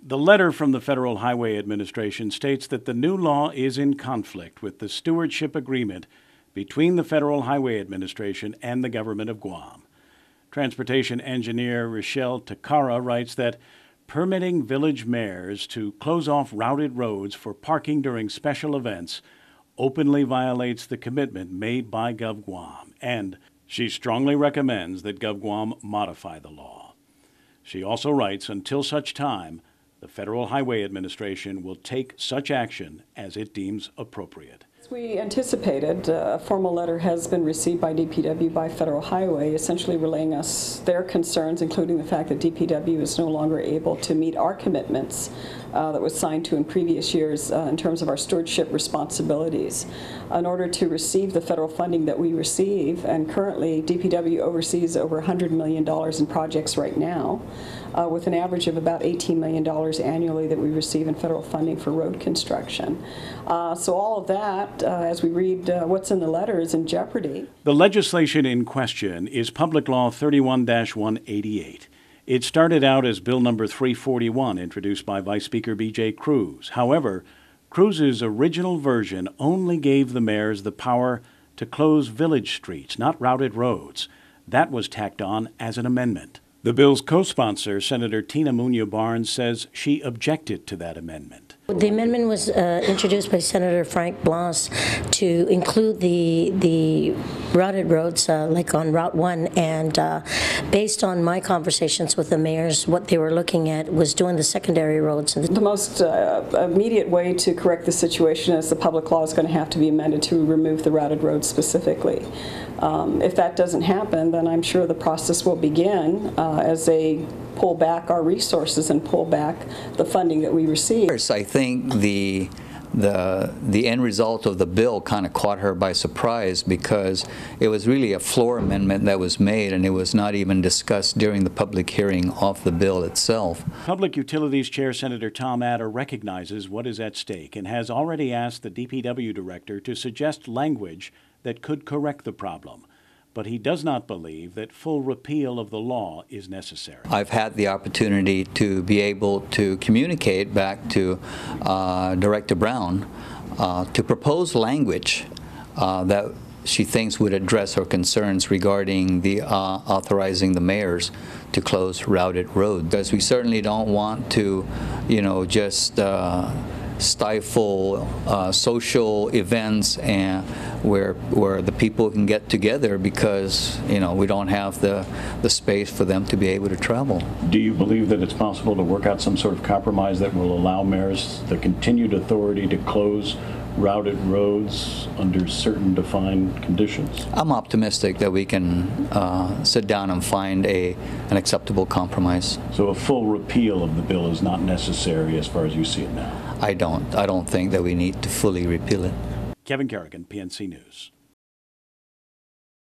The letter from the Federal Highway Administration states that the new law is in conflict with the stewardship agreement between the Federal Highway Administration and the government of Guam. Transportation engineer Rochelle Takara writes that permitting village mayors to close off routed roads for parking during special events openly violates the commitment made by GovGuam, and she strongly recommends that GovGuam modify the law. She also writes, until such time, the Federal Highway Administration will take such action as it deems appropriate. As we anticipated, a formal letter has been received by DPW by Federal Highway, essentially relaying us their concerns, including the fact that DPW is no longer able to meet our commitments that was signed to in previous years in terms of our stewardship responsibilities. In order to receive the federal funding that we receive, and currently DPW oversees over $100 million in projects right now, with an average of about $18 million annually that we receive in federal funding for road construction. So all of that, as we read what's in the letter, is in jeopardy. The legislation in question is Public Law 31-188. It started out as Bill number 341, introduced by Vice Speaker B.J. Cruz. However, Cruz's original version only gave the mayors the power to close village streets, not routed roads. That was tacked on as an amendment. The bill's co-sponsor, Senator Tina Muñoz Barnes, says she objected to that amendment. The amendment was introduced by Senator Frank Blas to include the routed roads like on Route 1, and based on my conversations with the mayors, what they were looking at was doing the secondary roads. The most immediate way to correct the situation is the public law is going to have to be amended to remove the routed roads specifically. If that doesn't happen, then I'm sure the process will begin as they pull back our resources and pull back the funding that we receive. I think the end result of the bill kind of caught her by surprise, because it was really a floor amendment that was made, and it was not even discussed during the public hearing of the bill itself. Public Utilities Chair Senator Tom Atter recognizes what is at stake and has already asked the DPW director to suggest language that could correct the problem. But he does not believe that full repeal of the law is necessary. I've had the opportunity to be able to communicate back to Director Brown to propose language that she thinks would address her concerns regarding the authorizing the mayors to close routed roads. Because we certainly don't want to, just stifle social events and where the people can get together, because we don't have the space for them to be able to travel. Do you believe that it's possible to work out some sort of compromise that will allow mayors the continued authority to close routed roads under certain defined conditions? I'm optimistic that we can sit down and find an acceptable compromise. So a full repeal of the bill is not necessary as far as you see it now? I don't think that we need to fully repeal it. Kevin Kerrigan, PNC News.